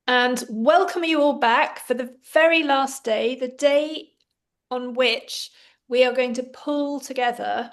and welcome you all back for the very last day, the day on which we are going to pull together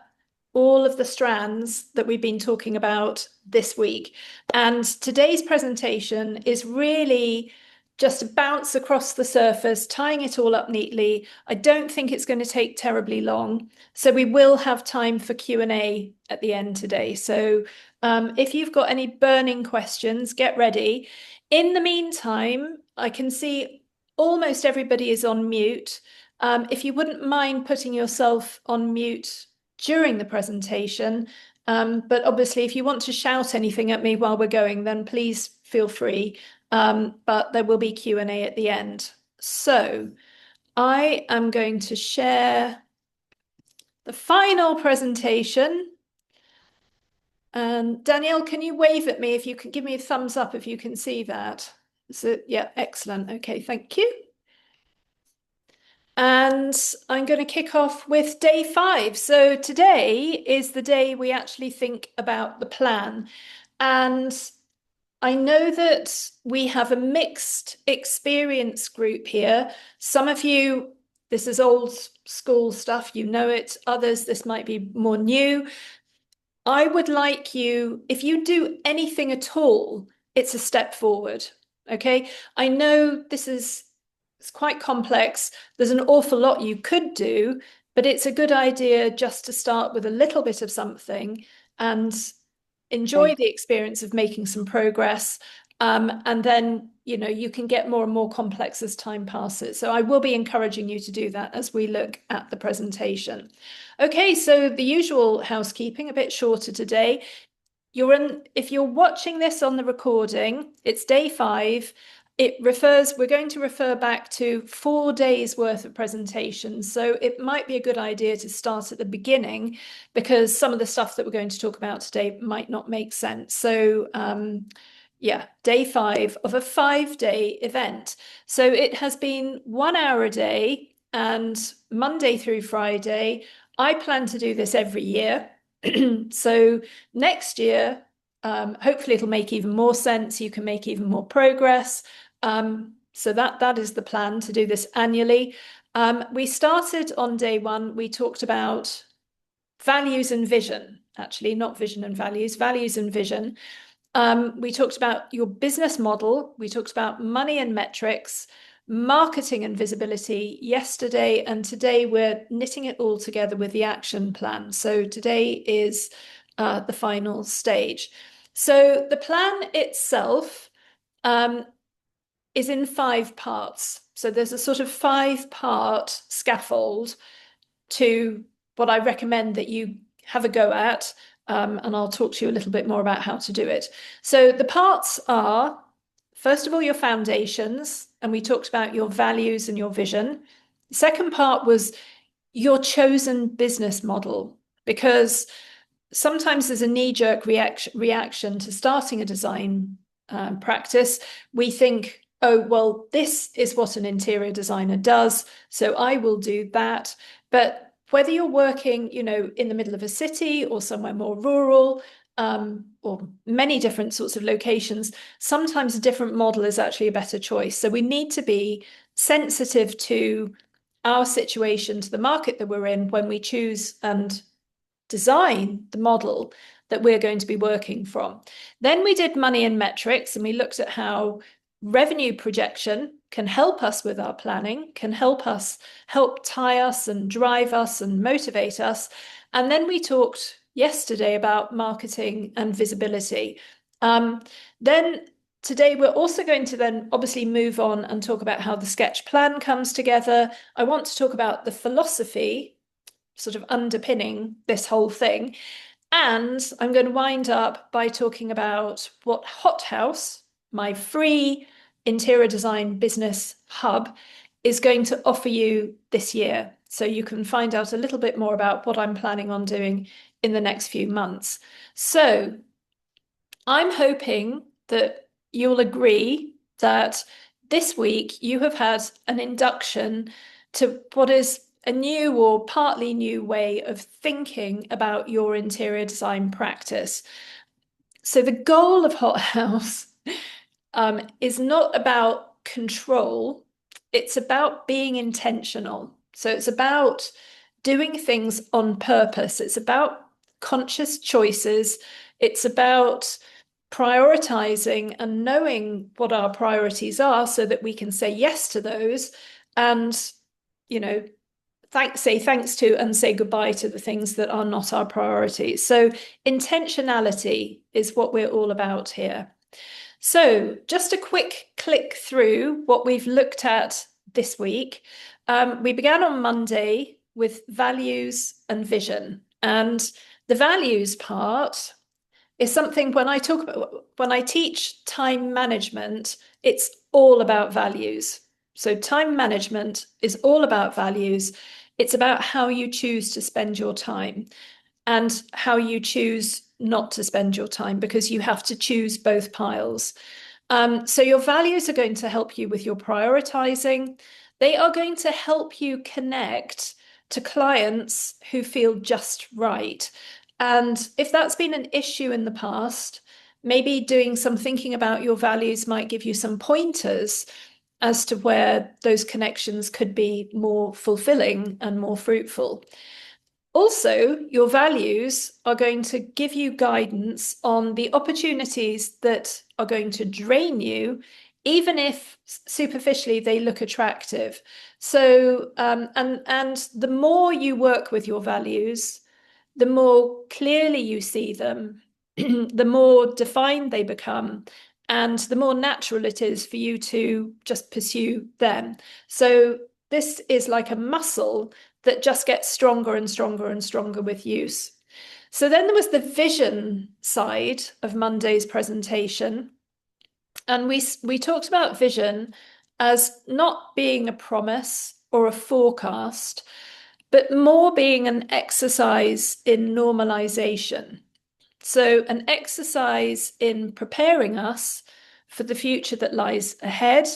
all of the strands that we've been talking about this week. And today's presentation is really just a bounce across the surface, tying it all up neatly. I don't think it's going to take terribly long. So we will have time for Q&A at the end today. So if you've got any burning questions, get ready. In the meantime, I can see almost everybody is on mute. If you wouldn't mind putting yourself on mute during the presentation, but obviously if you want to shout anything at me while we're going, then please feel free. But there will be Q&A at the end. So I am going to share the final presentation. And Danielle, can you wave at me if you can give me a thumbs up if you can see that? So yeah, excellent. Okay, thank you. And I'm going to kick off with day 5. So today is the day we actually think about the plan. And I know that we have a mixed experience group here. Some of you, this is old school stuff, you know it. Others, this might be more new. I would like you, if you do anything at all, it's a step forward. Okay. I know it's quite complex. There's an awful lot you could do, but it's a good idea just to start with a little bit of something and enjoy the experience of making some progress. And then, you can get more and more complex as time passes. So I will be encouraging you to do that as we look at the presentation. Okay, so the usual housekeeping, a bit shorter today. If you're watching this on the recording, it's day 5. We're going to refer back to 4 days worth of presentations. So it might be a good idea to start at the beginning because some of the stuff that we're going to talk about today might not make sense. So yeah, day 5 of a 5-day event. So it has been 1 hour a day and Monday through Friday. I plan to do this every year. So next year, hopefully it'll make even more sense. You can make even more progress. So that is the plan, to do this annually. We started on day 1. We talked about values and vision, actually, not vision and values and vision. We talked about your business model. We talked about money and metrics, marketing and visibility yesterday, and today we're knitting it all together with the action plan. So today is the final stage. So the plan itself is in 5 parts. So there's a sort of 5-part scaffold to what I recommend that you have a go at. And I'll talk to you a little bit more about how to do it. So the parts are, first of all, your foundations, and we talked about your values and your vision. The second part was your chosen business model, because sometimes there's a knee-jerk reaction to starting a design practice. We think, oh, well, this is what an interior designer does, so I will do that. But whether you're working, in the middle of a city or somewhere more rural, or many different sorts of locations, sometimes a different model is actually a better choice. So we need to be sensitive to our situation, to the market that we're in when we choose and design the model that we're going to be working from. Then we did money and metrics, and we looked at how revenue projection can help us with our planning, can help tie us and drive us and motivate us. And then we talked yesterday about marketing and visibility. Then today we're also going to then obviously move on and talk about how the sketch plan comes together. I want to talk about the philosophy sort of underpinning this whole thing. And I'm going to wind up by talking about what Hothouse, my free interior design business hub, is going to offer you this year. So you can find out a little bit more about what I'm planning on doing in the next few months. So I'm hoping that you'll agree that this week you have had an induction to what is a new or partly new way of thinking about your interior design practice. So the goal of Hothouse is not about control. It's about being intentional. So it's about doing things on purpose. It's about conscious choices. It's about prioritizing and knowing what our priorities are so that we can say yes to those and, you know, say thanks to and say goodbye to the things that are not our priorities. So intentionality is what we're all about here. So just a quick click through what we've looked at this week. We began on Monday with values and vision. And the values part is something when I teach time management, it's all about values. So time management is all about values. It's about how you choose to spend your time and how you choose not to spend your time, because you have to choose both piles. So your values are going to help you with your prioritizing. They are going to help you connect to clients who feel just right. And if that's been an issue in the past, maybe doing some thinking about your values might give you some pointers as to where those connections could be more fulfilling and more fruitful. Also, your values are going to give you guidance on the opportunities that are going to drain you, even if superficially they look attractive. So, and the more you work with your values, the more clearly you see them, the more defined they become, and the more natural it is for you to just pursue them. So this is like a muscle that just gets stronger and stronger and stronger with use. So then there was the vision side of Monday's presentation. And we talked about vision as not being a promise or a forecast, but more being an exercise in normalization. So, an exercise in preparing us for the future that lies ahead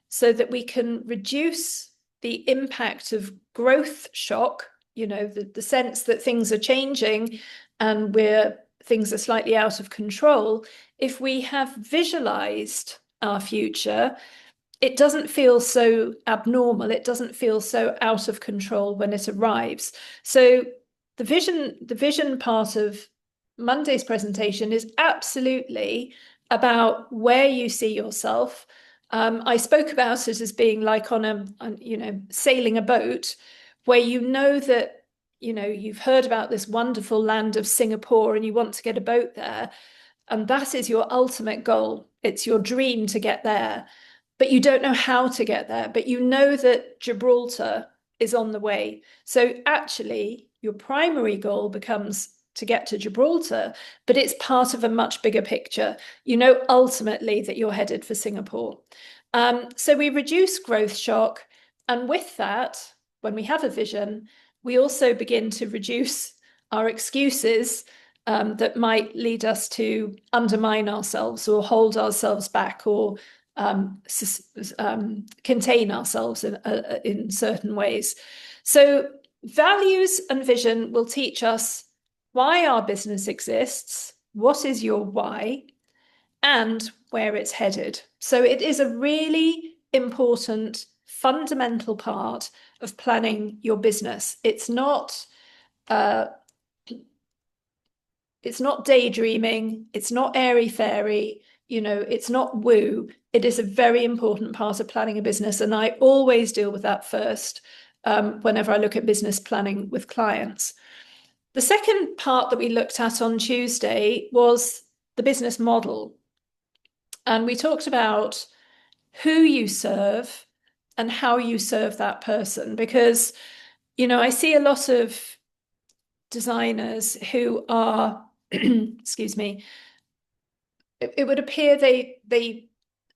so that we can reduce the impact of growth shock, the sense that things are changing and things are slightly out of control. If we have visualized our future, it doesn't feel so abnormal. It doesn't feel so out of control when it arrives. So the vision part of Monday's presentation is absolutely about where you see yourself. I spoke about it as being like sailing a boat, where that you've heard about this wonderful land of Singapore and you want to get a boat there, and that is your ultimate goal. It's your dream to get there, but you don't know how to get there, but you know that Gibraltar is on the way. So actually, your primary goal becomes to get to Gibraltar, but it's part of a much bigger picture. You know ultimately that you're headed for Singapore. So we reduce growth shock. And with that, when we have a vision, we also begin to reduce our excuses that might lead us to undermine ourselves or hold ourselves back or contain ourselves in certain ways. So values and vision will teach us why our business exists, what is your why, and where it's headed. So it is a really important, fundamental part of planning your business. It's not daydreaming, it's not airy-fairy, it's not woo. It is a very important part of planning a business. And I always deal with that first whenever I look at business planning with clients. The second part that we looked at on Tuesday was the business model. And we talked about who you serve and how you serve that person. Because, I see a lot of designers who are, excuse me, it would appear they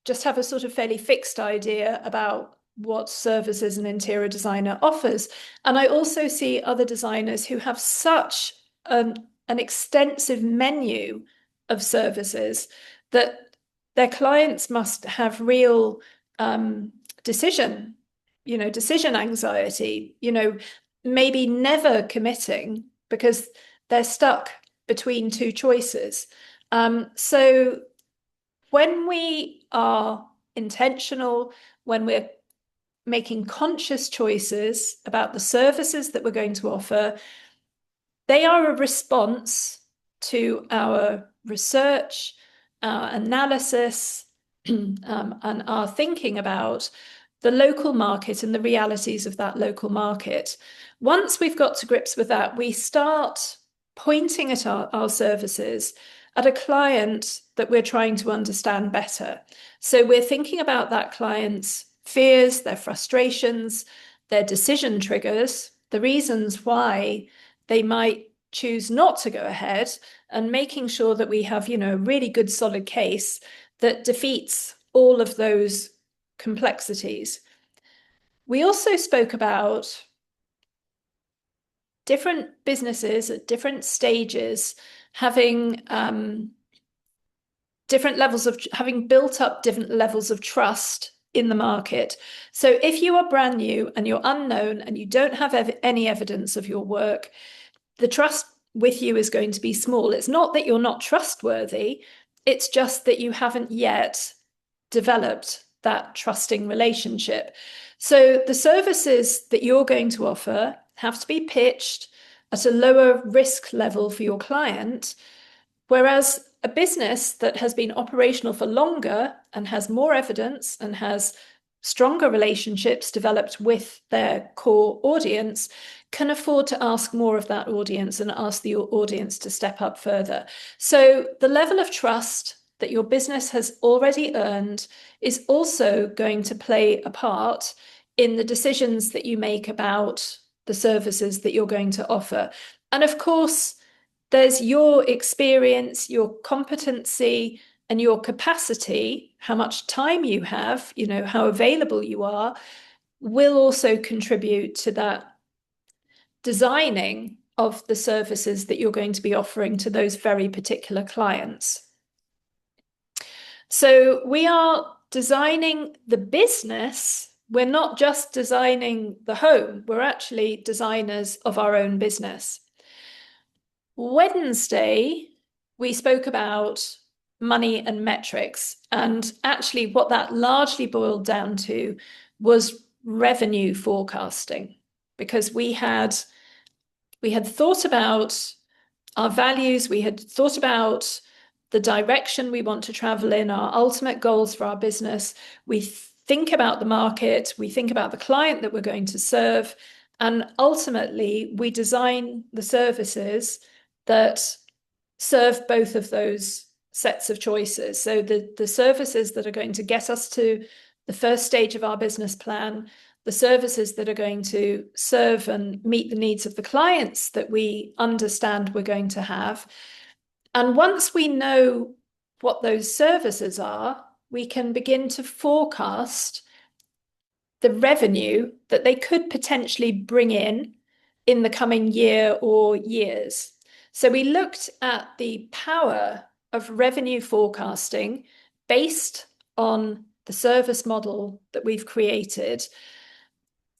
just have a sort of fairly fixed idea about what services an interior designer offers. And I also see other designers who have such an extensive menu of services that their clients must have real decision anxiety, maybe never committing because they're stuck between two choices. So when we are intentional, when we're making conscious choices about the services that we're going to offer, they are a response to our research, our analysis, and our thinking about the local market and the realities of that local market. Once we've got to grips with that, we start pointing at our services at a client that we're trying to understand better. So we're thinking about that client's fears, their frustrations, their decision triggers, the reasons why they might choose not to go ahead, and making sure that we have, a really good solid case that defeats all of those complexities. We also spoke about different businesses at different stages having having built up different levels of trust in the market. So if you are brand new and you're unknown and you don't have any evidence of your work, the trust with you is going to be small. It's not that you're not trustworthy, it's just that you haven't yet developed that trusting relationship. So the services that you're going to offer have to be pitched at a lower risk level for your client, whereas a business that has been operational for longer and has more evidence and has stronger relationships developed with their core audience can afford to ask more of that audience and ask the audience to step up further. So the level of trust that your business has already earned is also going to play a part in the decisions that you make about the services that you're going to offer. And of course, there's your experience, your competency, and your capacity, how much time you have, how available you are, will also contribute to that designing of the services that you're going to be offering to those very particular clients. So we are designing the business. We're not just designing the home, we're actually designers of our own business. Wednesday, we spoke about money and metrics. And actually, what that largely boiled down to was revenue forecasting, because we had thought about our values, we had thought about the direction we want to travel in, our ultimate goals for our business. We think about the market, we think about the client that we're going to serve, and ultimately we design the services that serve both of those sets of choices. So the services that are going to get us to the first stage of our business plan, the services that are going to serve and meet the needs of the clients that we understand we're going to have. And once we know what those services are, we can begin to forecast the revenue that they could potentially bring in the coming year or years. So we looked at the power of revenue forecasting based on the service model that we've created.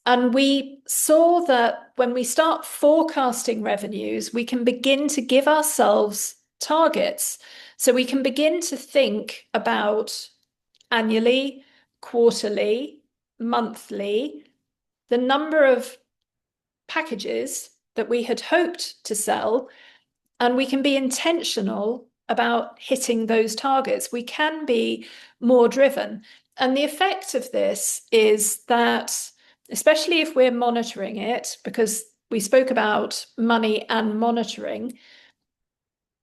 And we saw that when we start forecasting revenues, we can begin to give ourselves targets. So we can begin to think about annually, quarterly, monthly, the number of packages that we had hoped to sell, and we can be intentional about hitting those targets. We can be more driven. And the effect of this is that, especially if we're monitoring it, because we spoke about money and monitoring.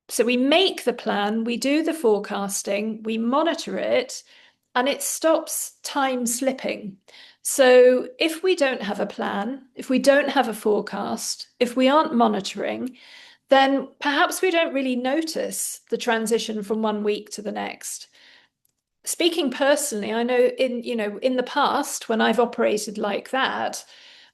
So we make the plan, we do the forecasting, we monitor it, and it stops time slipping. So if we don't have a plan, if we don't have a forecast, if we aren't monitoring, then perhaps we don't really notice the transition from one week to the next. Speaking personally, I know in the past, when I've operated like that,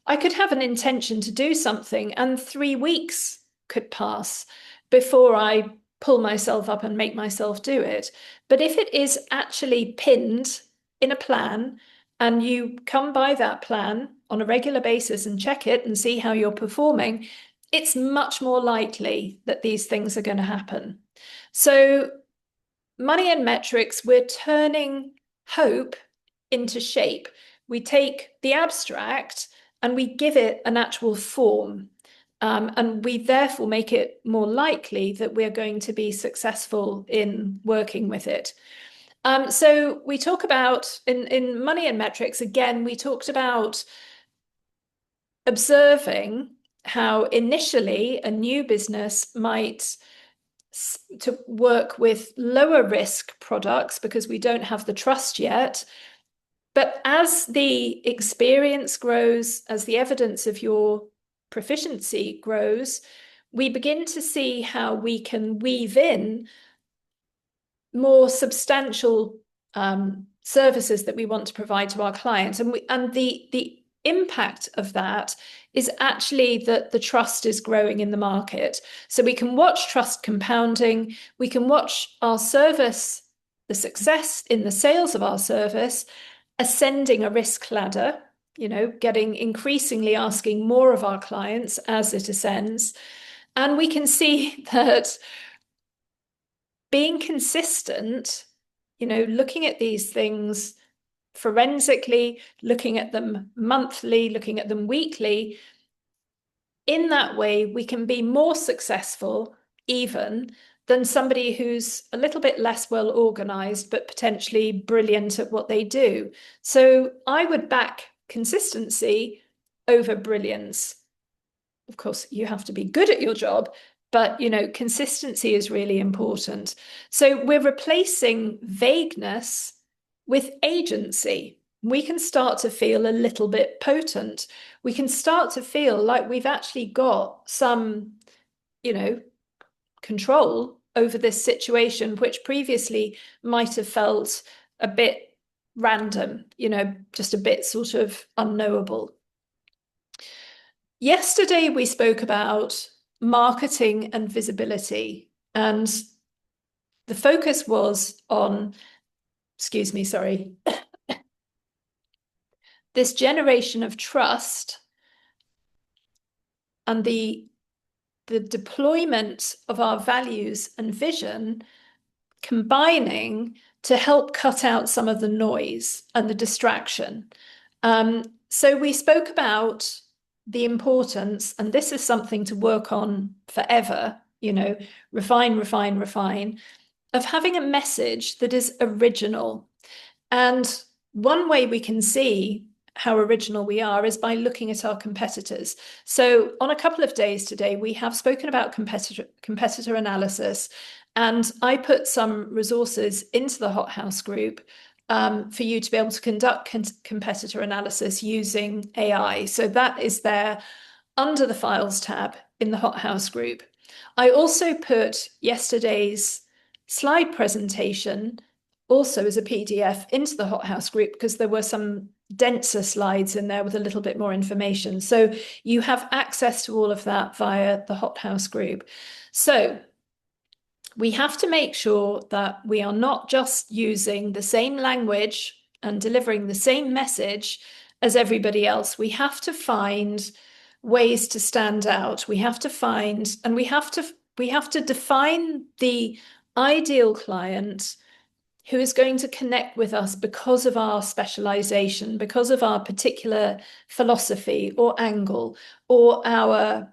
I could have an intention to do something and 3 weeks could pass before I pull myself up and make myself do it. But if it is actually pinned in a plan and you come by that plan on a regular basis and check it and see how you're performing, it's much more likely that these things are going to happen. So Money and metrics, we're turning hope into shape. We take the abstract and we give it an actual form. And we therefore make it more likely that we're going to be successful in working with it. So we talk about in money and metrics, again, we talked about observing how initially a new business might to work with lower risk products because we don't have the trust yet. But as the experience grows, as the evidence of your proficiency grows, we begin to see how we can weave in more substantial services that we want to provide to our clients. And the impact of that is actually that the trust is growing in the market. So we can watch trust compounding, we can watch our service, the success in the sales of our service, ascending a risk ladder, getting increasingly asking more of our clients as it ascends. And we can see that being consistent, looking at these things forensically, looking at them monthly, looking at them weekly, in that way, we can be more successful even than somebody who's a little bit less well organized, but potentially brilliant at what they do. So I would back consistency over brilliance. Of course, you have to be good at your job, but consistency is really important. So we're replacing vagueness with agency. We can start to feel a little bit potent. We can start to feel like we've actually got some, control over this situation, which previously might have felt a bit random, just a bit sort of unknowable. Yesterday, we spoke about marketing and visibility, and the focus was on, excuse me, sorry, this generation of trust and the deployment of our values and vision combining to help cut out some of the noise and the distraction. So we spoke about the importance, and this is something to work on forever, refine, refine, refine, of having a message that is original. And one way we can see how original we are is by looking at our competitors. So on a couple of days today, we have spoken about competitor analysis, and I put some resources into the Hothouse group for you to be able to conduct competitor analysis using AI. So that is there under the Files tab in the Hothouse group. I also put yesterday's slide presentation also as a PDF into the Hothouse group because there were some denser slides in there with a little bit more information. So you have access to all of that via the Hothouse group. So we have to make sure that we are not just using the same language and delivering the same message as everybody else. We have to find ways to stand out. We have to find, and we have to define the ideal client who is going to connect with us because of our specialization, because of our particular philosophy or angle, or our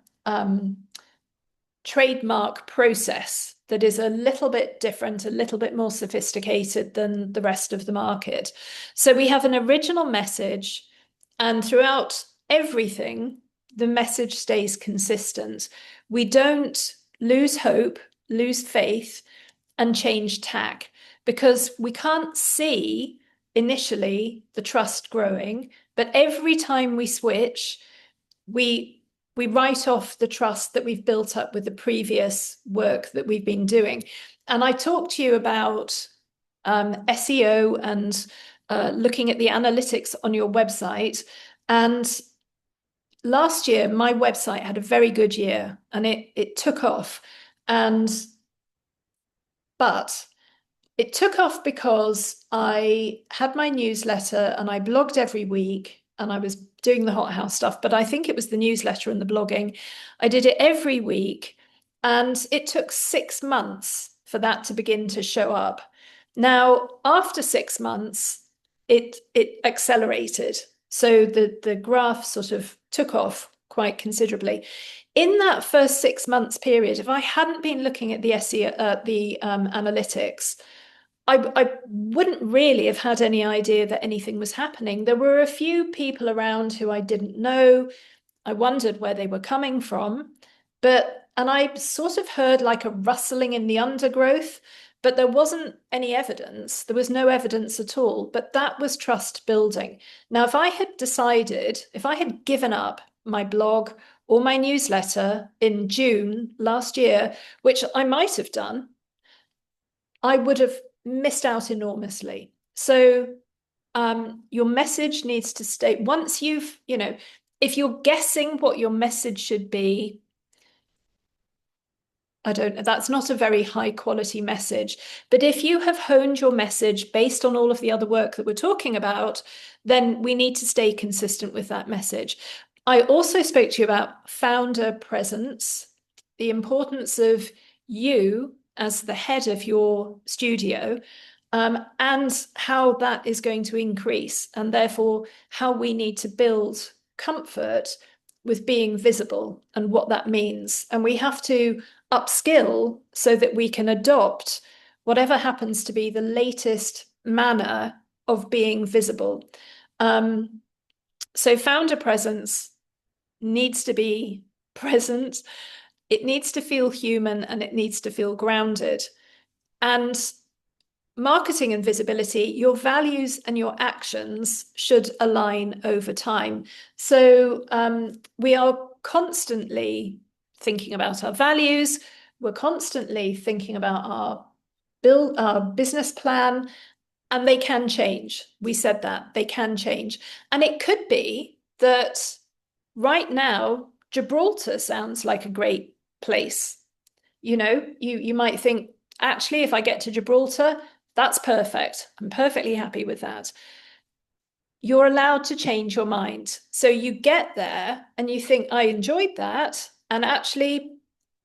trademark process that is a little bit different, a little bit more sophisticated than the rest of the market. So we have an original message, and throughout everything, the message stays consistent. We don't lose hope, lose faith, and change tack, because we can't see initially the trust growing, but every time we switch, we write off the trust that we've built up with the previous work that we've been doing. And I talked to you about SEO and looking at the analytics on your website. And last year, my website had a very good year and it took off. But it took off because I had my newsletter and I blogged every week and I was doing the Hothouse stuff, but I think it was the newsletter and the blogging. I did it every week and it took 6 months for that to begin to show up. Now, after 6 months, it accelerated. So the graph sort of took off quite considerably. In that first 6 months period, if I hadn't been looking at the SEO, the analytics, I wouldn't really have had any idea that anything was happening. There were a few people around who I didn't know. I wondered where they were coming from, and I sort of heard like a rustling in the undergrowth, but there wasn't any evidence. There was no evidence at all, but that was trust building. Now, if I had given up my blog or my newsletter in June last year, which I might have done, I would have missed out enormously. So your message needs to stay. Once if you're guessing what your message should be, I don't know, that's not a very high quality message. But if you have honed your message based on all of the other work that we're talking about, then we need to stay consistent with that message. I also spoke to you about founder presence, the importance of you as the head of your studio, and how that is going to increase, and therefore how we need to build comfort with being visible and what that means. And we have to upskill so that we can adopt whatever happens to be the latest manner of being visible. So founder presence needs to be present. It needs to feel human and it needs to feel grounded. And marketing and visibility, your values and your actions should align over time. So we are constantly thinking about our values. We're constantly thinking about our business plan, and they can change. We said that they can change. And it could be that right now, Gibraltar sounds like a great place. You might think, actually, if I get to Gibraltar, that's perfect. I'm perfectly happy with that. You're allowed to change your mind. So you get there and you think, I enjoyed that. And actually,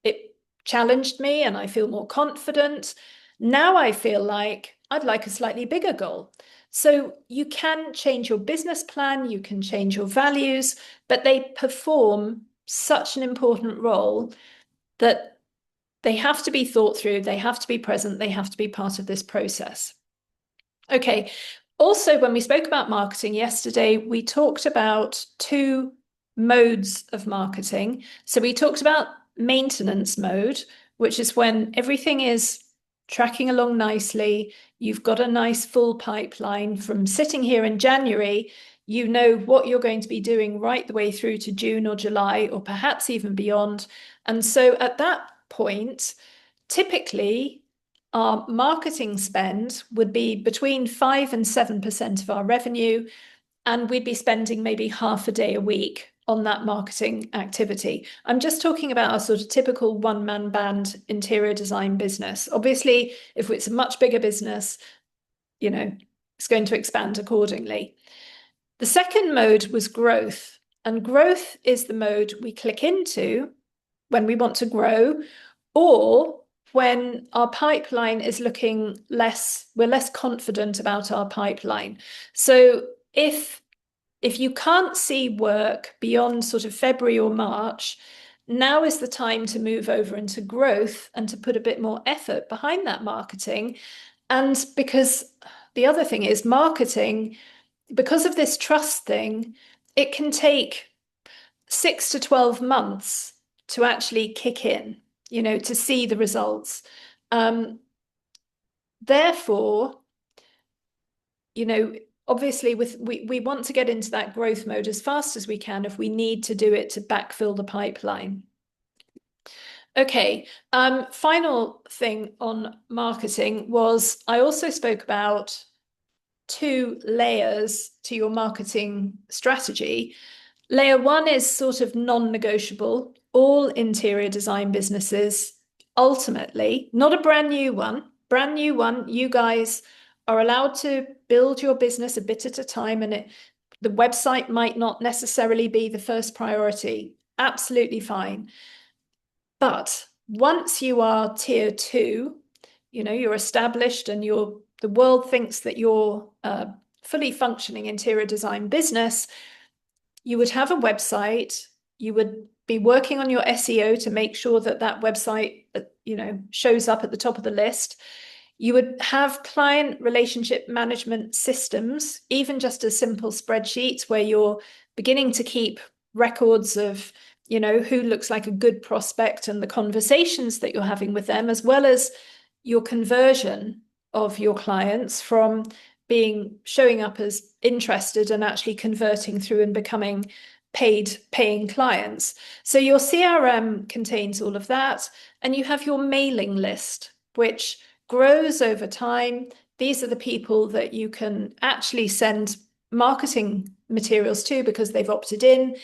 it challenged me and I feel more confident. Now I feel like I'd like a slightly bigger goal. So you can change your business plan, you can change your values, but they perform such an important role that they have to be thought through, they have to be present, they have to be part of this process. Okay. Also, when we spoke about marketing yesterday, we talked about two modes of marketing. So we talked about maintenance mode, which is when everything is tracking along nicely. You've got a nice full pipeline from sitting here in January. You know what you're going to be doing right the way through to June or July, or perhaps even beyond. And so at that point, typically, our marketing spend would be between 5 and 7% of our revenue, and we'd be spending maybe half a day a week on that marketing activity. I'm just talking about our sort of typical one-man band interior design business. Obviously, if it's a much bigger business, it's going to expand accordingly. The second mode was growth, and growth is the mode we click into when we want to grow, or when our pipeline is looking we're less confident about our pipeline. So if you can't see work beyond sort of February or March, now is the time to move over into growth and to put a bit more effort behind that marketing. And because the other thing is marketing, because of this trust thing, it can take 6 to 12 months to actually kick in, to see the results. Therefore, obviously we want to get into that growth mode as fast as we can if we need to do it to backfill the pipeline. Okay, final thing on marketing was I also spoke about 2 layers to your marketing strategy. Layer 1 is sort of non-negotiable. All interior design businesses, ultimately, not a brand new one, you guys are allowed to build your business a bit at a time, and the website might not necessarily be the first priority. Absolutely fine. But once you are tier 2, you're established and you're the world thinks that you're a fully functioning interior design business, you would have a website, you would be working on your SEO to make sure that that website, shows up at the top of the list. You would have client relationship management systems, even just as simple spreadsheets where you're beginning to keep records of, who looks like a good prospect and the conversations that you're having with them, as well as your conversion of your clients from showing up as interested and actually converting through and becoming paying clients. So your CRM contains all of that, and you have your mailing list, which grows over time. These are the people that you can actually send marketing materials to because they've opted in.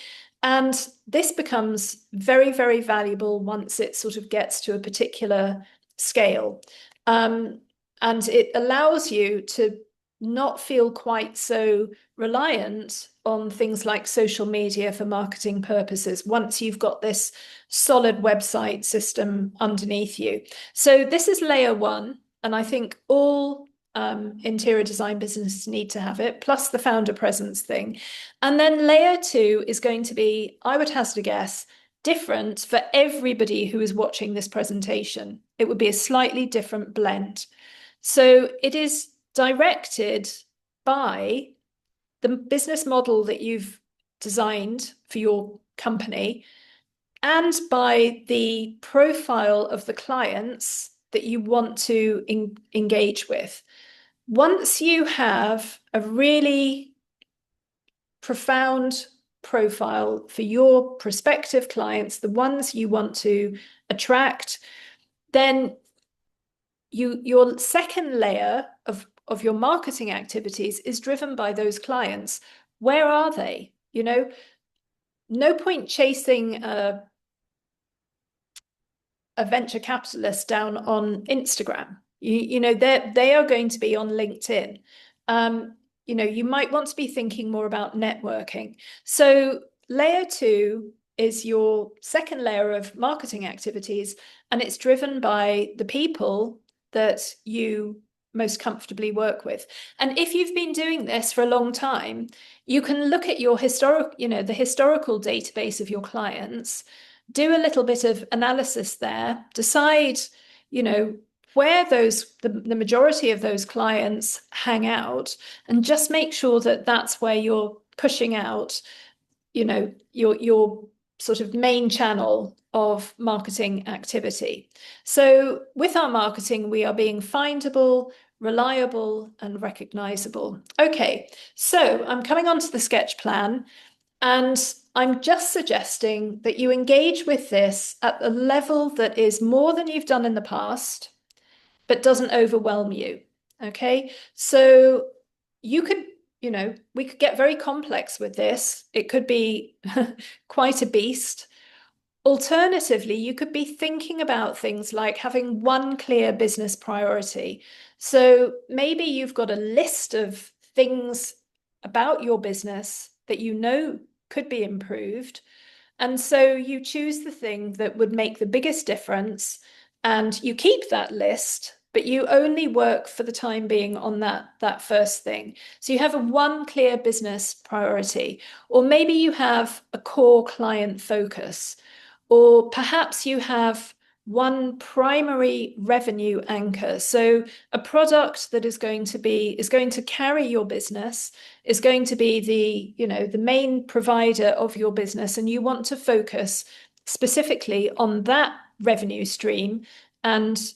And this becomes very, very valuable once it sort of gets to a particular scale. And it allows you to not feel quite so reliant on things like social media for marketing purposes once you've got this solid website system underneath you. So this is layer one, and I think all interior design businesses need to have it, plus the founder presence thing. And then layer two is going to be, I would hazard a guess, different for everybody who is watching this presentation. It would be a slightly different blend. So it is directed by the business model that you've designed for your company and by the profile of the clients that you want to engage with. Once you have a really profound profile for your prospective clients, the ones you want to attract, then your second layer of your marketing activities is driven by those clients. Where are they? No point chasing a venture capitalist down on Instagram. They are going to be on LinkedIn. You might want to be thinking more about networking. So layer two is your second layer of marketing activities, and it's driven by the people that you most comfortably work with. And if you've been doing this for a long time, you can look at your the historical database of your clients, do a little bit of analysis there, decide, where the majority of those clients hang out, and just make sure that that's where you're pushing out, your sort of main channel of marketing activity. So with our marketing, we are being findable, reliable, and recognizable. Okay, so I'm coming on to the sketch plan, and I'm just suggesting that you engage with this at a level that is more than you've done in the past, but doesn't overwhelm you. Okay, so we could get very complex with this. It could be quite a beast. Alternatively, you could be thinking about things like having one clear business priority. So maybe you've got a list of things about your business that could be improved. And so you choose the thing that would make the biggest difference, and you keep that list, but you only work for the time being on that first thing. So you have one clear business priority, or maybe you have a core client focus, or perhaps you have one primary revenue anchor. So a product that is going to carry your business, is going to be the main provider of your business, and you want to focus specifically on that revenue stream and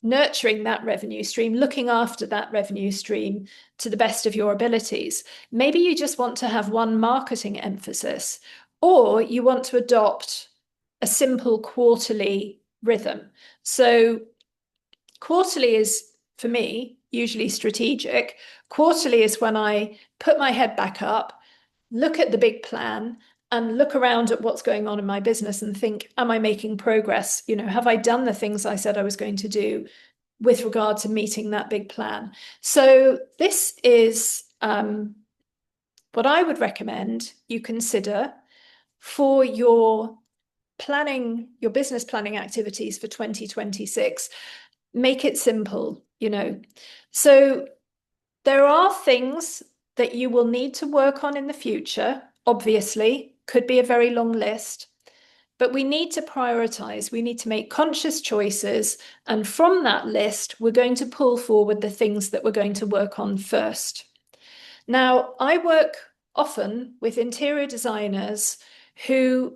nurturing that revenue stream, looking after that revenue stream to the best of your abilities. Maybe you just want to have one marketing emphasis, or you want to adopt a simple quarterly rhythm. So quarterly is, for me, usually strategic. Quarterly is when I put my head back up, look at the big plan, and look around at what's going on in my business and think, am I making progress? Have I done the things I said I was going to do with regard to meeting that big plan? So this is what I would recommend you consider for your business planning activities for 2026. make it simple, you know. So there are things that you will need to work on in the future, obviously, could be a very long list, but we need to prioritize. We need to make conscious choices. And from that list, we're going to pull forward the things that we're going to work on first. Now, I work often with interior designers who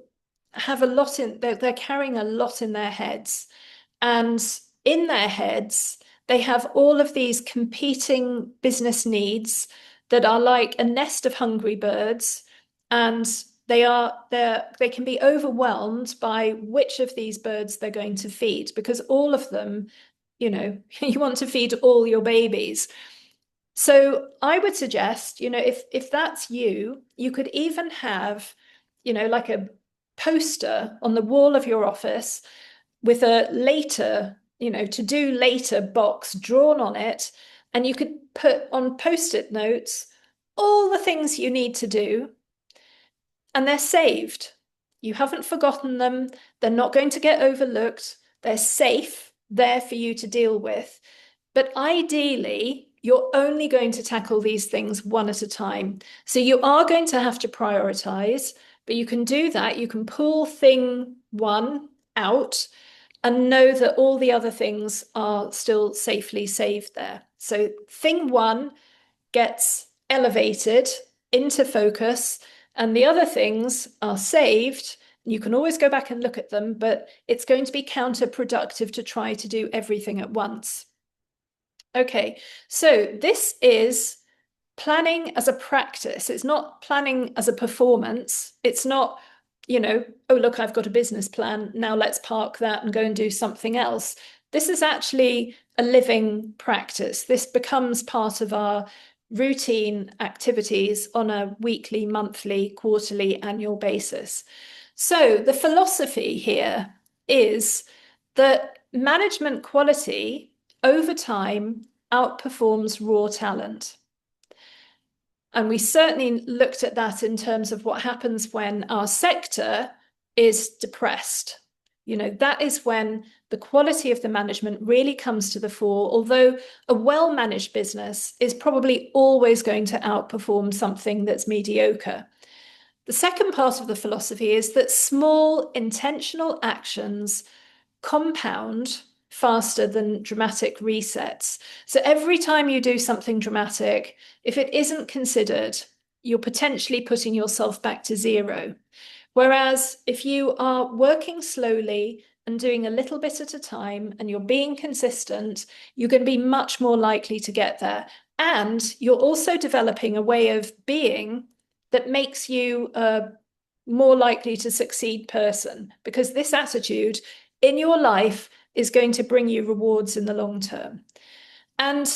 have a lot in, they're carrying a lot in their heads. And in their heads, they have all of these competing business needs that are like a nest of hungry birds. And they can be overwhelmed by which of these birds they're going to feed, because all of them, you know, you want to feed all your babies. So I would suggest, you know, if that's you, you could even have, you know, like a poster on the wall of your office with a later, you know, to do later box drawn on it. And you could put on post-it notes all the things you need to do, and they're saved. You haven't forgotten them. They're not going to get overlooked. They're safe there for you to deal with. But ideally, you're only going to tackle these things one at a time. So you are going to have to prioritize, but you can do that. You can pull thing one out and know that all the other things are still safely saved there. So thing one gets elevated into focus, and the other things are saved. You can always go back and look at them, but it's going to be counterproductive to try to do everything at once. Okay, so this is planning as a practice. It's not planning as a performance. It's not, you know, oh, look, I've got a business plan. Now let's park that and go and do something else. This is actually a living practice. This becomes part of our routine activities on a weekly, monthly, quarterly, annual basis. So the philosophy here is that management quality over time outperforms raw talent. And we certainly looked at that in terms of what happens when our sector is depressed. You know, that is when the quality of the management really comes to the fore, although a well-managed business is probably always going to outperform something that's mediocre. The second part of the philosophy is that small intentional actions compound faster than dramatic resets. So every time you do something dramatic, if it isn't considered, you're potentially putting yourself back to zero. Whereas if you are working slowly and doing a little bit at a time and you're being consistent, you're going to be much more likely to get there. And you're also developing a way of being that makes you a more likely to succeed person, because this attitude in your life is going to bring you rewards in the long term. And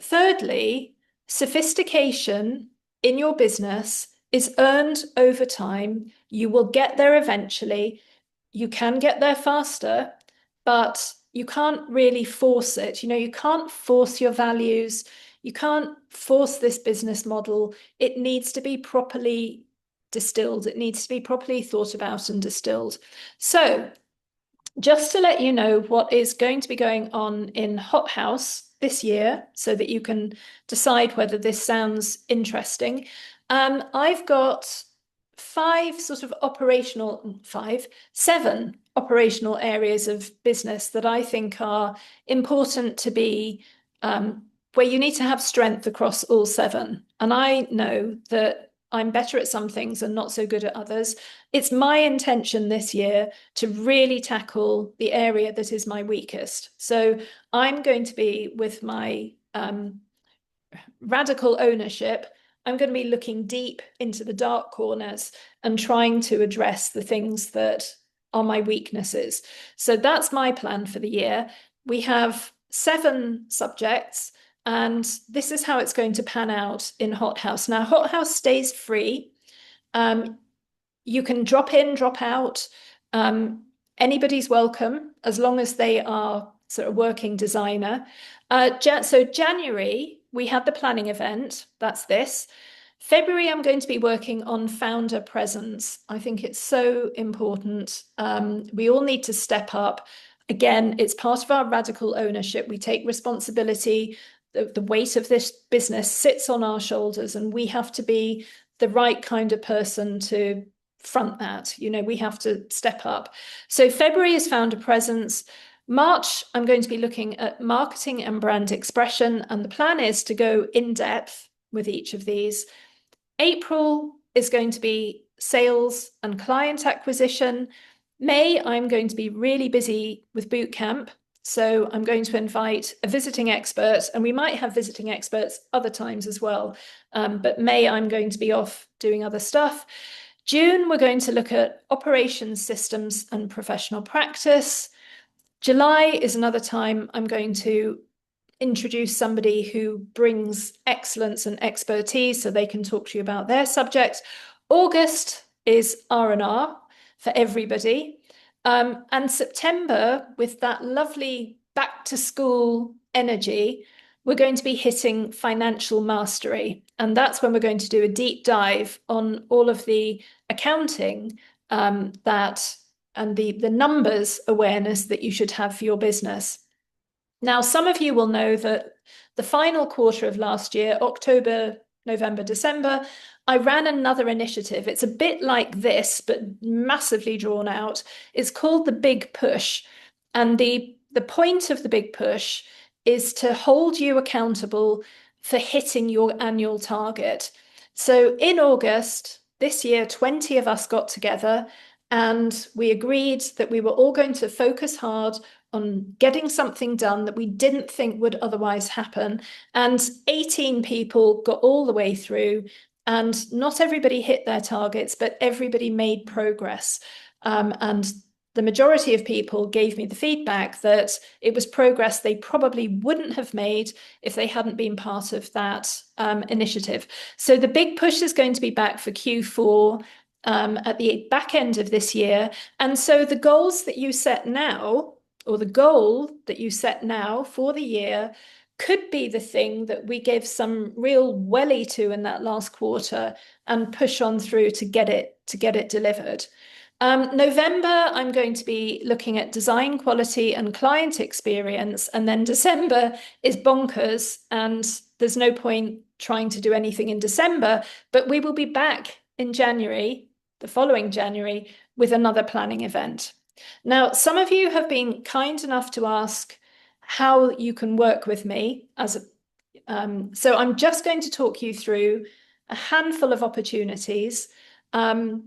thirdly, sophistication in your business is earned over time. You will get there eventually. You can get there faster, but you can't really force it. You know, you can't force your values. You can't force this business model. It needs to be properly distilled. It needs to be properly thought about and distilled. So just to let you know what is going to be going on in Hothouse this year so that you can decide whether this sounds interesting. I've got seven operational areas of business that I think are important to be where you need to have strength across all seven. And I know that I'm better at some things and not so good at others. It's my intention this year to really tackle the area that is my weakest. So I'm going to be, with my radical ownership, I'm going to be looking deep into the dark corners and trying to address the things that are my weaknesses. So that's my plan for the year. We have 7 subjects, and this is how it's going to pan out in Hothouse. Now, Hothouse stays free. You can drop in, drop out. Anybody's welcome, as long as they are sort of working designer. So January, we had the planning event. That's this. February, I'm going to be working on founder presence. I think it's so important. We all need to step up. Again, it's part of our radical ownership. We take responsibility. The weight of this business sits on our shoulders, and we have to be the right kind of person to front that. We have to step up. So February is founder presence. March, I'm going to be looking at marketing and brand expression, and the plan is to go in depth with each of these. April is going to be sales and client acquisition. May, I'm going to be really busy with boot camp. So I'm going to invite a visiting expert, and we might have visiting experts other times as well. But May, I'm going to be off doing other stuff. June, we're going to look at operations systems and professional practice. July is another time I'm going to introduce somebody who brings excellence and expertise so they can talk to you about their subject. August is R&R for everybody. And September, with that lovely back to school energy, we're going to be hitting financial mastery. And that's when we're going to do a deep dive on all of the accounting that and the numbers awareness that you should have for your business. Now, some of you will know that the final quarter of last year, October, November, December, I ran another initiative. It's a bit like this, but massively drawn out. It's called the Big Push. And the point of the Big Push is to hold you accountable for hitting your annual target. So in August this year, 20 of us got together and we agreed that we were all going to focus hard on getting something done that we didn't think would otherwise happen. And 18 people got all the way through, and not everybody hit their targets, but everybody made progress. And the majority of people gave me the feedback that it was progress they probably wouldn't have made if they hadn't been part of that initiative. So the Big Push is going to be back for Q4 at the back end of this year. And so the goals that you set now, or the goal that you set now for the year, could be the thing that we give some real welly to in that last quarter and push on through to get it delivered. November, I'm going to be looking at design quality and client experience, and then December is bonkers, and there's no point trying to do anything in December, but we will be back in January, the following January, with another planning event. Now, some of you have been kind enough to ask how you can work with me so I'm just going to talk you through a handful of opportunities, and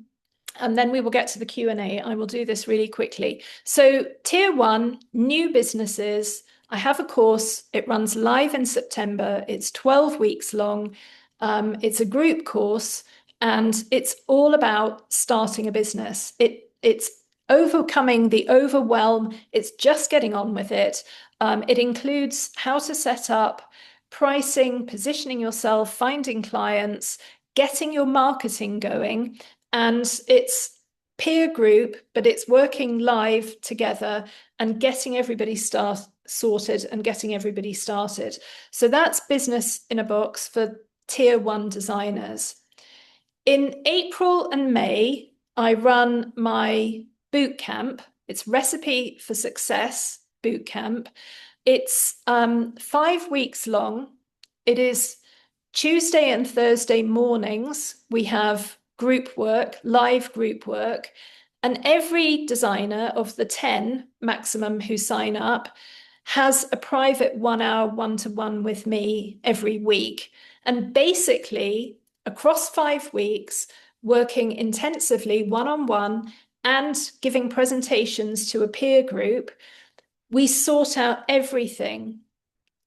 then we will get to the Q&A. I will do this really quickly. So tier 1, new businesses. I have a course. It runs live in September. It's 12 weeks long. It's a group course, and it's all about starting a business. It's overcoming the overwhelm. It's just getting on with it. It includes how to set up pricing, positioning yourself, finding clients, getting your marketing going. And it's peer group, but it's working live together and getting everybody sorted and getting everybody started. So that's business in a box for tier 1 designers. In April and May, I run my boot camp. It's Recipe for Success boot camp. It's 5 weeks long. It is Tuesday and Thursday mornings. We have group work, live group work, and every designer of the 10 maximum who sign up has a private 1-hour one-to-one with me every week. And basically, across 5 weeks, working intensively one-on-one and giving presentations to a peer group, we sort out everything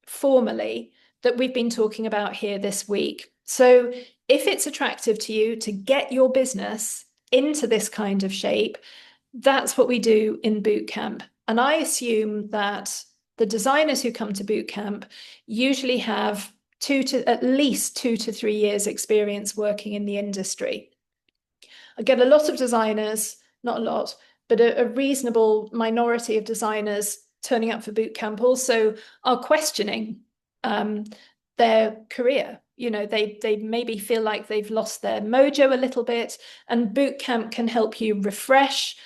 formally that we've been talking about here this week. So if it's attractive to you to get your business into this kind of shape, that's what we do in boot camp. And I assume that the designers who come to boot camp usually have at least 2 to 3 years experience working in the industry. I get a lot of designers, not a lot, but a reasonable minority of designers turning up for boot camp also are questioning their career. They maybe feel like they've lost their mojo a little bit, and boot camp can help you refresh,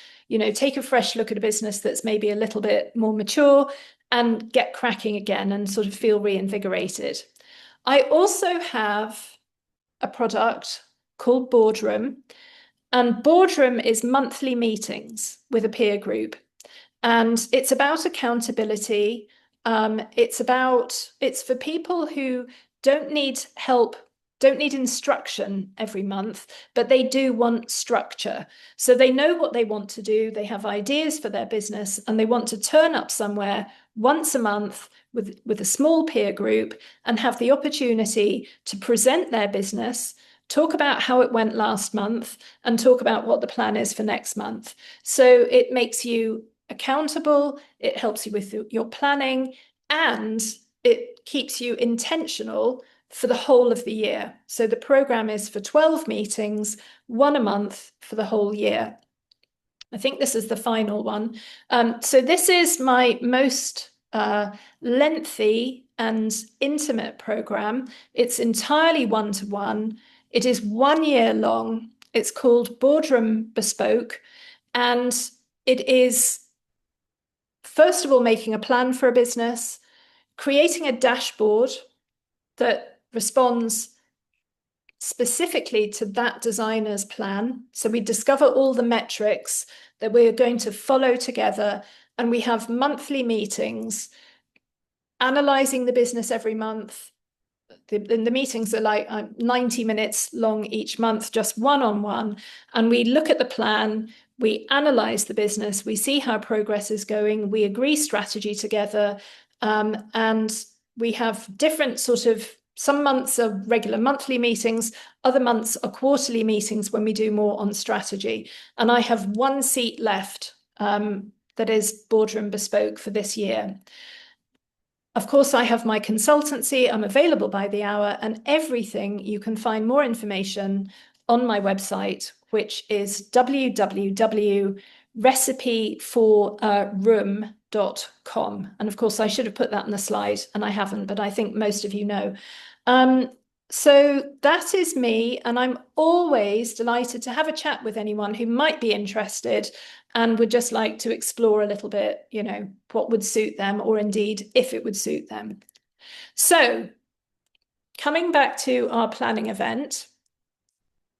take a fresh look at a business that's maybe a little bit more mature and get cracking again and sort of feel reinvigorated. I also have a product called Boardroom, and Boardroom is monthly meetings with a peer group. And it's about accountability. It's for people who don't need help, don't need instruction every month, but they do want structure. So they know what they want to do, they have ideas for their business, and they want to turn up somewhere once a month with a small peer group and have the opportunity to present their business, talk about how it went last month, and talk about what the plan is for next month. So it makes you accountable, it helps you with your planning, and it keeps you intentional for the whole of the year. So the program is for 12 meetings, one a month for the whole year. I think this is the final one. So this is my most lengthy and intimate program. It's entirely one-to-one. It is 1 year long. It's called Boardroom Bespoke. And it is, first of all, making a plan for a business, creating a dashboard that responds specifically to that designer's plan. So we discover all the metrics that we're going to follow together, and we have monthly meetings, analyzing the business every month. The meetings are like 90 minutes long each month, just one-on-one. And we look at the plan, we analyze the business, we see how progress is going, we agree strategy together, and we have different sort of, some months are regular monthly meetings, other months are quarterly meetings when we do more on strategy. And I have one seat left that is Boardroom Bespoke for this year. Of course, I have my consultancy. I'm available by the hour, and everything, you can find more information on my website, which is www.recipeforroom.com. And of course, I should have put that in the slide, and I haven't, but I think most of you know. So that is me, and I'm always delighted to have a chat with anyone who might be interested and would just like to explore a little bit, what would suit them, or indeed if it would suit them. So coming back to our planning event,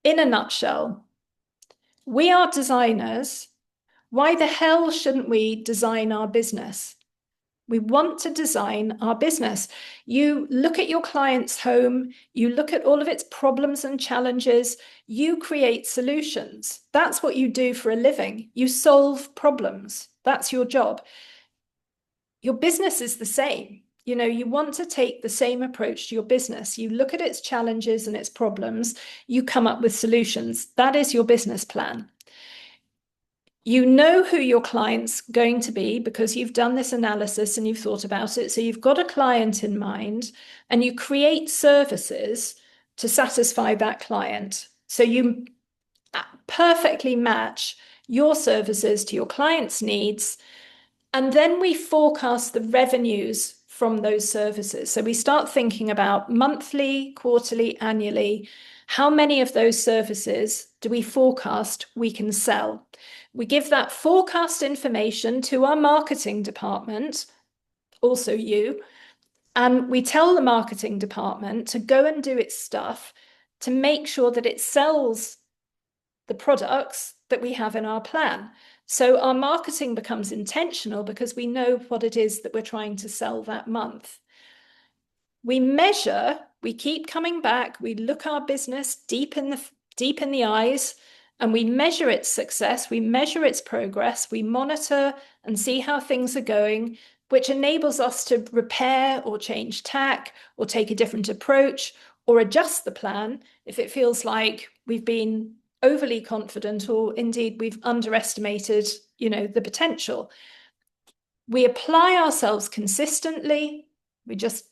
in a nutshell, we are designers. Why the hell shouldn't we design our business? We want to design our business. You look at your client's home, you look at all of its problems and challenges, you create solutions. That's what you do for a living. You solve problems. That's your job. Your business is the same. You want to take the same approach to your business. You look at its challenges and its problems, you come up with solutions. That is your business plan. You know who your client's going to be because you've done this analysis and you've thought about it. So you've got a client in mind, and you create services to satisfy that client. So you perfectly match your services to your client's needs. And then we forecast the revenues from those services. So we start thinking about monthly, quarterly, annually. How many of those services do we forecast we can sell? We give that forecast information to our marketing department, also you, and we tell the marketing department to go and do its stuff to make sure that it sells the products that we have in our plan. So our marketing becomes intentional because we know what it is that we're trying to sell that month. We measure, we keep coming back, we look our business deep in the eyes, and we measure its success, we measure its progress, we monitor and see how things are going, which enables us to repair or change tack or take a different approach or adjust the plan if it feels like we've been overly confident or indeed we've underestimated, the potential. We apply ourselves consistently, we just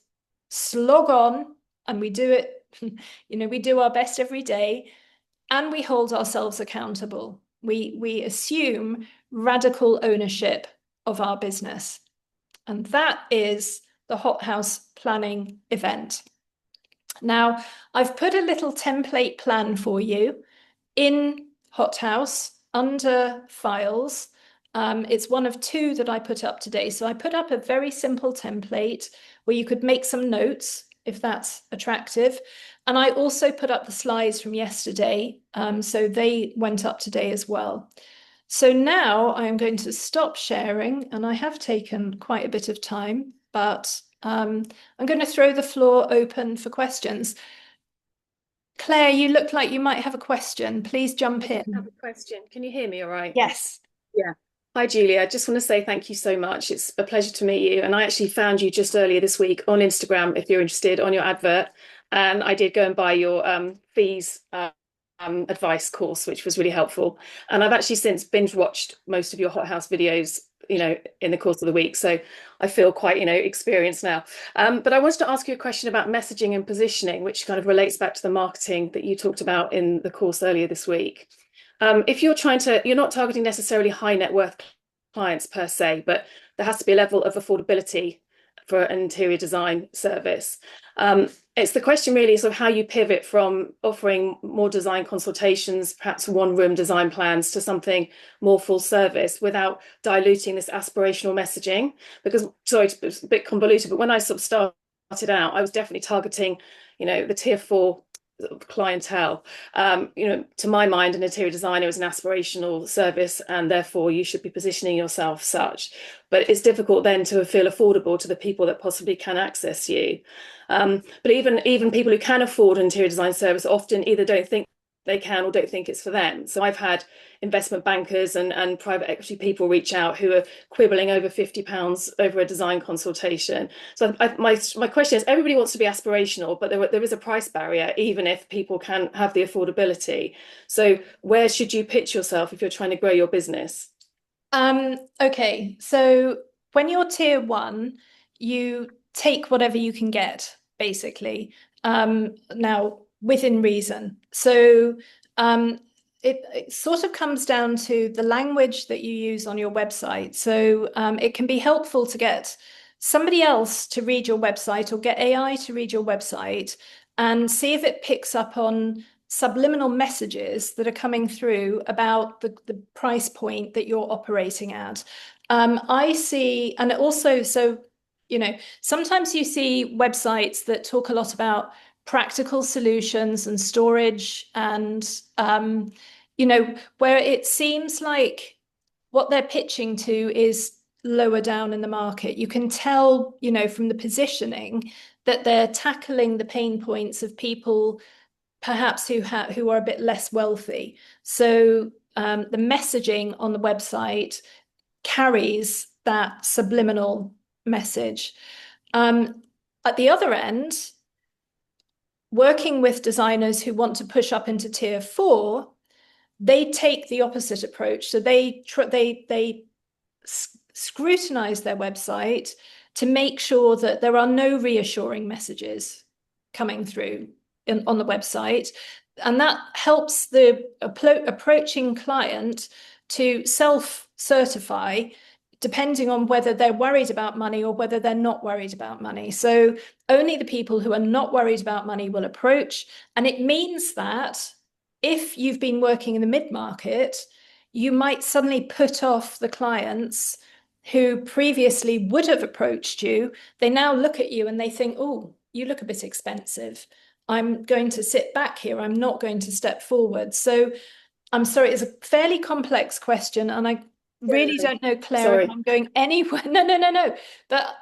slog on and we do it, we do our best every day. And we hold ourselves accountable. We assume radical ownership of our business. And that is the Hothouse Planning Event. Now, I've put a little template plan for you in Hothouse under files. It's one of two that I put up today. So I put up a very simple template where you could make some notes if that's attractive. And I also put up the slides from yesterday. So they went up today as well. So now I'm going to stop sharing, and I have taken quite a bit of time, but I'm going to throw the floor open for questions. Claire, you look like you might have a question. Please jump I have in. a question. Can you hear me all right? Yes. Yeah. Hi, Julia. I just want to say thank you so much. It's a pleasure to meet you. And I actually found you just earlier this week on Instagram, if you're interested, on your advert. And I did go and buy your fees advice course, which was really helpful. And I've actually since binge watched most of your Hothouse videos, in the course of the week. So I feel quite, experienced now. But I wanted to ask you a question about messaging and positioning, which kind of relates back to the marketing that you talked about in the course earlier this week. If you're not targeting necessarily high net worth clients per se, but there has to be a level of affordability for an interior design service. It's the question really is of how you pivot from offering more design consultations, perhaps one room design plans, to something more full service without diluting this aspirational messaging. Because, sorry, it's a bit convoluted, but when I sort of started out, I was definitely targeting, the tier four clientele. To my mind, an interior designer is an aspirational service, and therefore you should be positioning yourself such. But it's difficult then to feel affordable to the people that possibly can access you. But even people who can afford an interior design service often either don't think they can or don't think it's for them. So I've had investment bankers and private equity people reach out who are quibbling over £50 over a design consultation. So my question is, everybody wants to be aspirational, but there is a price barrier, even if people can have the affordability. So where should you pitch yourself if you're trying to grow your business? Okay, so when you're tier one, you take whatever you can get, basically. Now, within reason. So it sort of comes down to the language that you use on your website. So it can be helpful to get somebody else to read your website or get AI to read your website and see if it picks up on subliminal messages that are coming through about the price point that you're operating at. I see, and also, so, sometimes you see websites that talk a lot about practical solutions and storage and, where it seems like what they're pitching to is lower down in the market. You can tell, from the positioning that they're tackling the pain points of people perhaps who are a bit less wealthy. So the messaging on the website carries that subliminal message. At the other end, working with designers who want to push up into tier four, they take the opposite approach. So they scrutinize their website to make sure that there are no reassuring messages coming through on the website. And that helps the approaching client to self-certify depending on whether they're worried about money or whether they're not worried about money. So only the people who are not worried about money will approach. And it means that if you've been working in the mid-market, you might suddenly put off the clients who previously would have approached you. They now look at you and they think, oh, you look a bit expensive. I'm going to sit back here. I'm not going to step forward. So I'm sorry, it's a fairly complex question, and I really Yeah. don't know, Claire, if Sorry, I'm going anywhere. No, no, no, no. But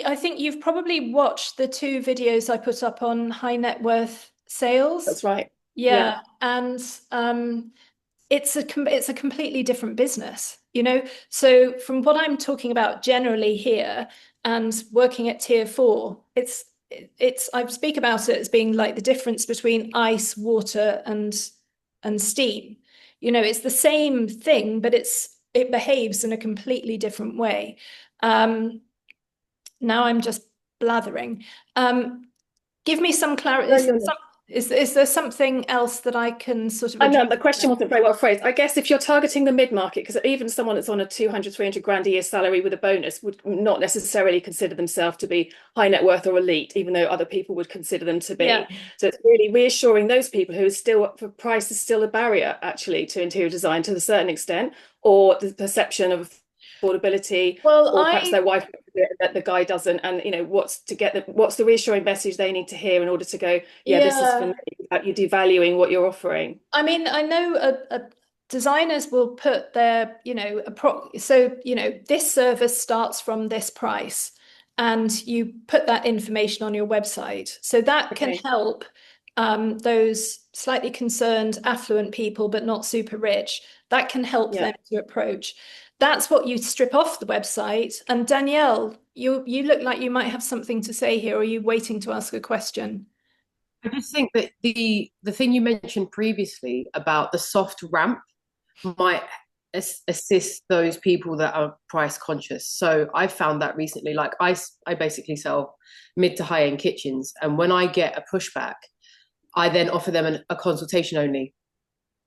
I think you've probably watched the two videos I put up on high net worth sales. that's right. Yeah. Yeah, and it's a completely different business, So from what I'm talking about generally here and working at tier four, it's I speak about it as being like the difference between ice, water, and steam. It's the same thing, but it behaves in a completely different way. Um, Now I'm just blathering. Give me some No, clarity. you're not. Is there something else that I can sort of And address the question there? wasn't very well phrased. I guess if you're targeting the mid-market, because even someone that's on a 200, 300 grand a year salary with a bonus would not necessarily consider themselves to be high net worth or elite, even though other people would consider them to Yeah. be. So it's really reassuring those people who are still, for price is still a barrier actually to interior design to a certain extent, or the perception of affordability, Well, or perhaps their wife that the guy doesn't, and what's the reassuring message they need to hear in order to go, yeah, this is for yeah. me, without you devaluing what you're offering. I mean, I know designers will put their, so, this service starts from this price, and you put that information on your website. So that can Okay. help those slightly concerned, affluent people, but not super rich. That can help Yeah. them to approach. That's what you strip off the website. And Danielle, you look like you might have something to say here. Or are you waiting to ask a question? I just think that the thing you mentioned previously about the soft ramp might assist those people that are price conscious. So I found that recently. Like I basically sell mid to high end kitchens, and when I get a pushback, I then offer them a consultation only.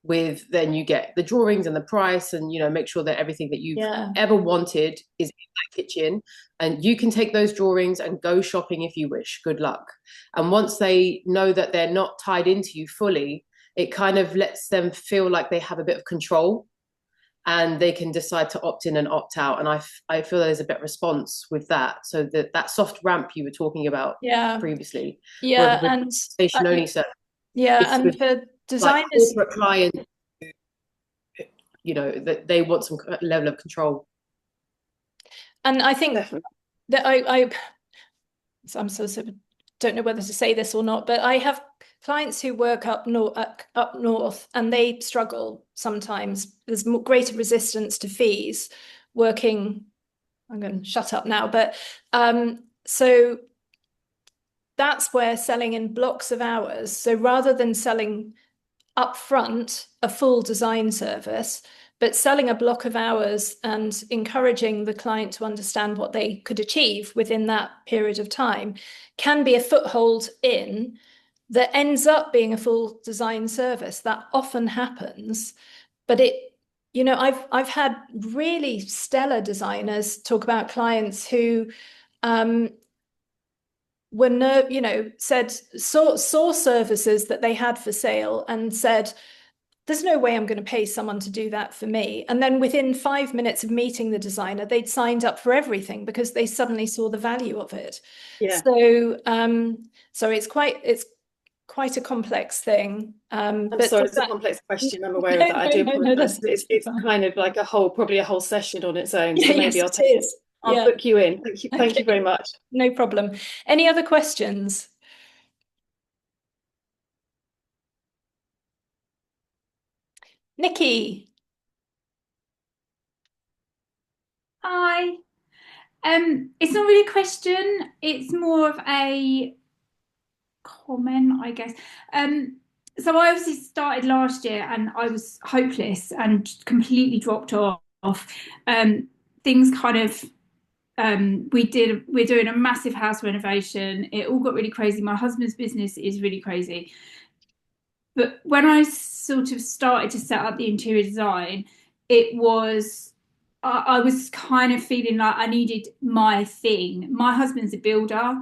With then you get the drawings and the price, and make sure that everything that you've Yeah. ever wanted is in that kitchen, and you can take those drawings and go shopping if you wish. Good luck. And once they know that they're not tied into you fully, it kind of lets them feel like they have a bit of control, and they can decide to opt in and opt out. And I feel there's a bit of response with that. So that soft ramp you were talking about Yeah. previously, where Yeah. with And station only service, yeah, it's and with for like designers, corporate clients, that they want some level of control. and I think Definitely. that so I'm sort of don't know whether to say this or not, but I have clients who work up north, and they struggle sometimes. There's more, greater resistance to fees working. I'm going to shut up now, but so that's where selling in blocks of hours. So rather than selling upfront a full design service, but selling a block of hours and encouraging the client to understand what they could achieve within that period of time can be a foothold in that ends up being a full design service. That often happens, but I've had really stellar designers talk about clients who um, were said saw services that they had for sale and said, there's no way I'm going to pay someone to do that for me. And then within 5 minutes of meeting the designer, they'd signed up for everything because they suddenly saw the value of it. Yeah. So it's quite a complex thing. I'm But sorry, does it's a that complex question. I'm aware of no, that. I no, do no, no, apologize. that's It's fine. kind of like probably a whole session on its own. Yeah, So yes, maybe it is. I'll Yeah. book you in. Thank you very Okay, much. no problem. Any other questions? Nikki. Hi. It's not really a question, it's more of a comment, I guess. So I obviously started last year and I was hopeless and completely dropped off. Things kind of we're doing a massive house renovation. It all got really crazy. My husband's business is really crazy. But when I sort of started to set up the interior design, it was I was kind of feeling like I needed my thing. My husband's a builder,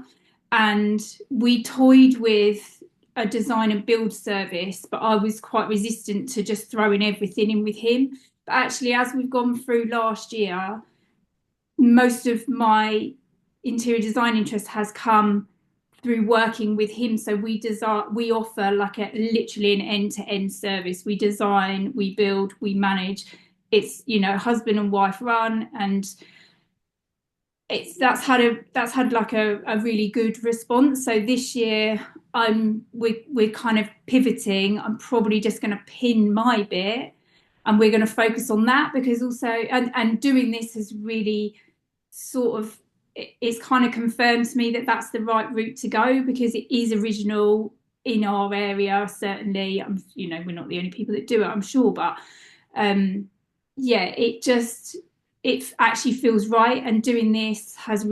and we toyed with a design and build service, but I was quite resistant to just throwing everything in with him. But actually, as we've gone through last year, most of my interior design interest has come through working with him. So we offer like a literally an end-to-end service. We design, we build, we manage. It's husband and wife run, and that's had like a really good response. So this year we're kind of pivoting. I'm probably just going to pin my bit, and we're going to focus on that, because also and doing this has really sort of it's kind of confirmed to me that that's the right route to go, because it is original in our area. Certainly, we're not the only people that do it, I'm sure, but yeah, it actually feels right, and doing this has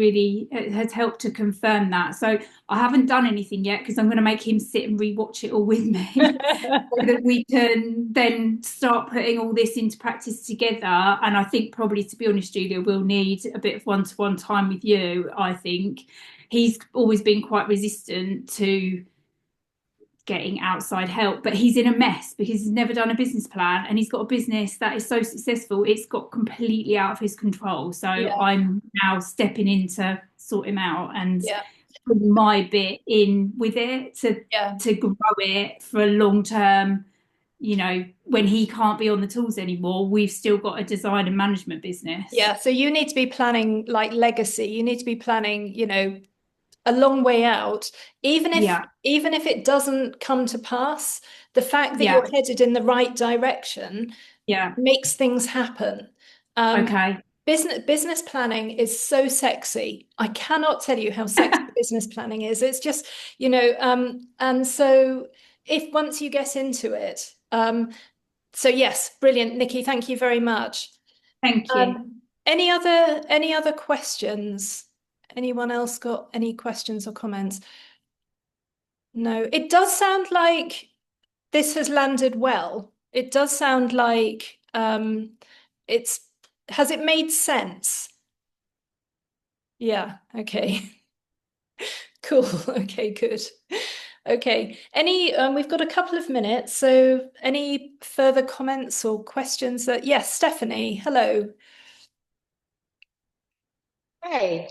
helped to confirm that. So I haven't done anything yet because I'm going to make him sit and rewatch it all with me so that we can then start putting all this into practice together. And I think probably, to be honest, Julia, we'll need a bit of one-to-one time with you. I think he's always been quite resistant to getting outside help, but he's in a mess because he's never done a business plan, and he's got a business that is so successful it's got completely out of his control. So I'm now stepping in to sort him out and put my bit in with it to grow it for a long term. You know, when he can't be on the tools anymore, we've still got a design and management business. So you need to be planning like legacy. You need to be planning, you know, a long way out, even if it doesn't come to pass. The fact that you're headed in the right direction makes things happen. Okay. Business planning is so sexy. I cannot tell you how sexy business planning is. It's just, you know, and so if once you get into it, so yes, brilliant, Nikki, thank you very much. Thank you. Any other questions? Anyone else got any questions or comments? No, it does sound like this has landed well. It does sound like has it made sense? Yeah, okay. Cool. Okay, good. Okay. We've got a couple of minutes, so any further comments or questions yes, Stephanie, hello. Hi.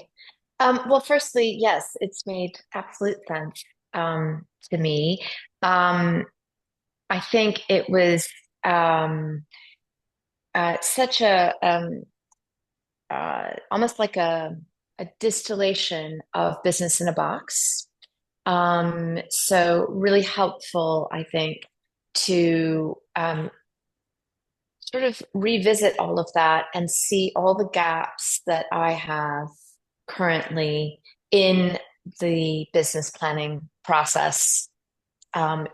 Well, firstly, yes, it's made absolute sense to me. I think it was such a almost like a distillation of business in a box. So really helpful, I think, to sort of revisit all of that and see all the gaps that I have currently in the business planning process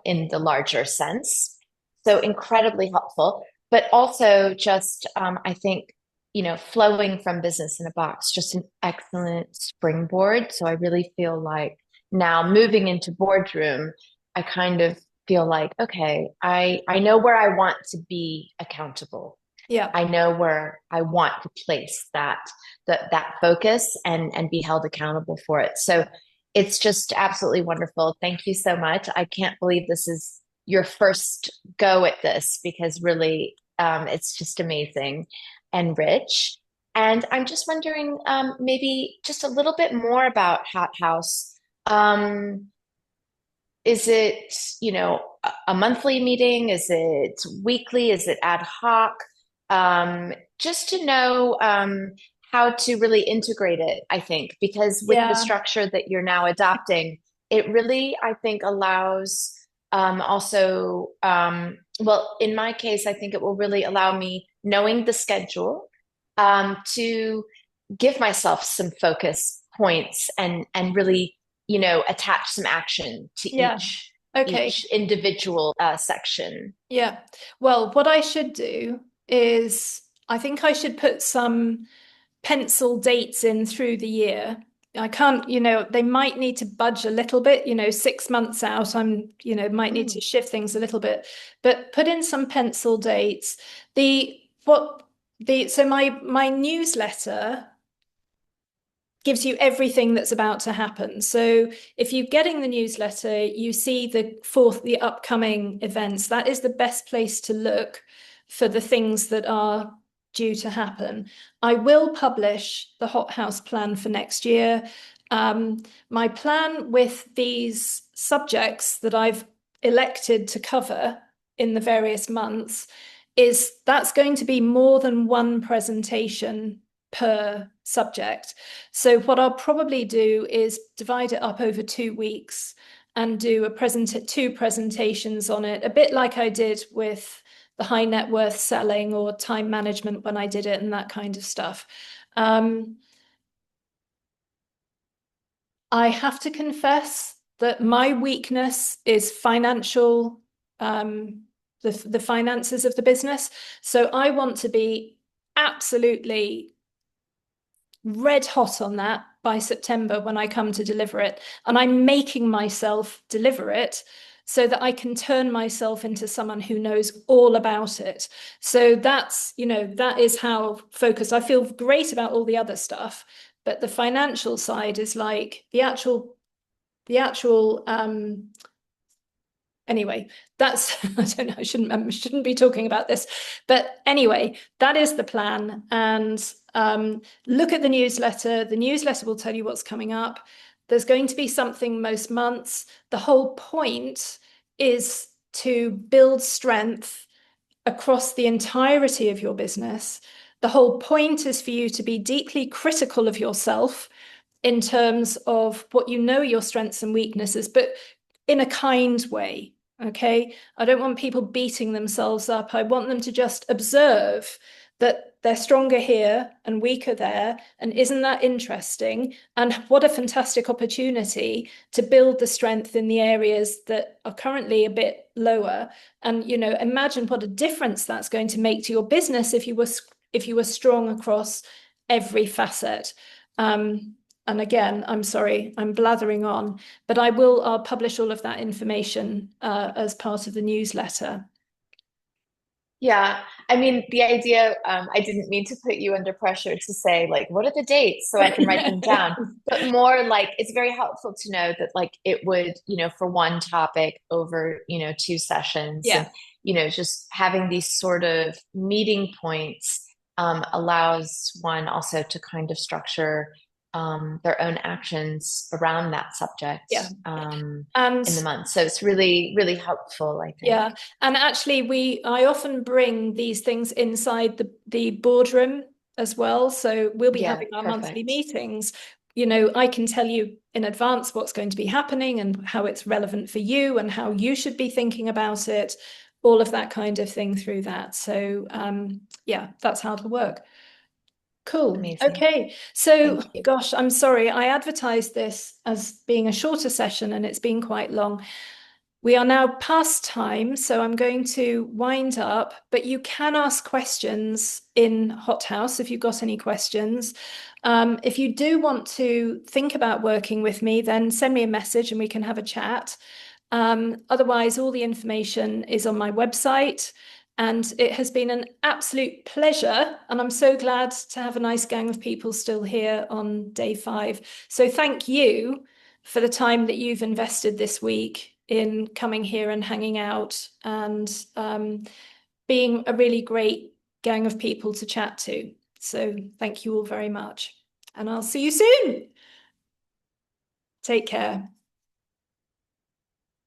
in the larger sense. So incredibly helpful, but also just, I think, you know, flowing from business in a box, just an excellent springboard. So I really feel like now moving into boardroom, I kind of feel like, okay, I know where I want to be accountable. Yeah. I know where I want to place that focus and be held accountable for it. So it's just absolutely wonderful. Thank you so much. I can't believe this is your first go at this, because really it's just amazing and rich. And I'm just wondering, maybe just a little bit more about Hothouse. Is it, you know, a monthly meeting? Is it weekly? Is it ad hoc? Just to know how to really integrate it, I think, because with the structure that you're now adopting, it really, I think, allows also, well, in my case, I think it will really allow me, knowing the schedule, to give myself some focus points and really, you know, attach some action to each individual section. Yeah. Well, what I should do is I think I should put some pencil dates in through the year. I can't, you know, they might need to budge a little bit, you know, 6 months out, you know, might need to shift things a little bit, but put in some pencil dates. So my newsletter gives you everything that's about to happen. So if you're getting the newsletter, you see the upcoming events. That is the best place to look for the things that are due to happen. I will publish the Hothouse plan for next year. My plan with these subjects that I've elected to cover in the various months is that's going to be more than one presentation per subject. So what I'll probably do is divide it up over 2 weeks and do two presentations on it, a bit like I did with the high net worth selling or time management when I did it and that kind of stuff. I have to confess that my weakness is financial, the finances of the business. So I want to be absolutely red hot on that by September when I come to deliver it. And I'm making myself deliver it so that I can turn myself into someone who knows all about it. So that's, that is how focused. I feel great about all the other stuff, but the financial side is like the actual anyway, that's I don't know, I shouldn't be talking about this. But anyway, that is the plan. And look at the newsletter. The newsletter will tell you what's coming up. There's going to be something most months. The whole point is to build strength across the entirety of your business. The whole point is for you to be deeply critical of yourself in terms of what your strengths and weaknesses, but in a kind way. Okay. I don't want people beating themselves up. I want them to just observe that they're stronger here and weaker there. And isn't that interesting? And what a fantastic opportunity to build the strength in the areas that are currently a bit lower. And, imagine what a difference that's going to make to your business if you were strong across every facet. And again, I'm sorry, I'm blathering on, but I'll publish all of that information as part of the newsletter. Yeah, I mean, the idea, I didn't mean to put you under pressure to say, like, what are the dates so I can write them down, but more like it's very helpful to know that, like, it would, for one topic over, 2 sessions. Yeah. And, just having these sort of meeting points allows one also to kind of structure their own actions around that subject And in the month. So it's really, really helpful, I think. Yeah. And actually, I often bring these things inside the boardroom as well. So we'll be having our monthly meetings. I can tell you in advance what's going to be happening and how it's relevant for you and how you should be thinking about it, all of that kind of thing through that. So yeah, that's how it'll work. Cool. Amazing. Okay. So, gosh, I'm sorry. I advertised this as being a shorter session and it's been quite long. We are now past time, so I'm going to wind up, but you can ask questions in Hothouse if you've got any questions. If you do want to think about working with me, then send me a message and we can have a chat. Otherwise, all the information is on my website. And it has been an absolute pleasure. And I'm so glad to have a nice gang of people still here on day 5. So thank you for the time that you've invested this week in coming here and hanging out and being a really great gang of people to chat to. So thank you all very much. And I'll see you soon. Take care.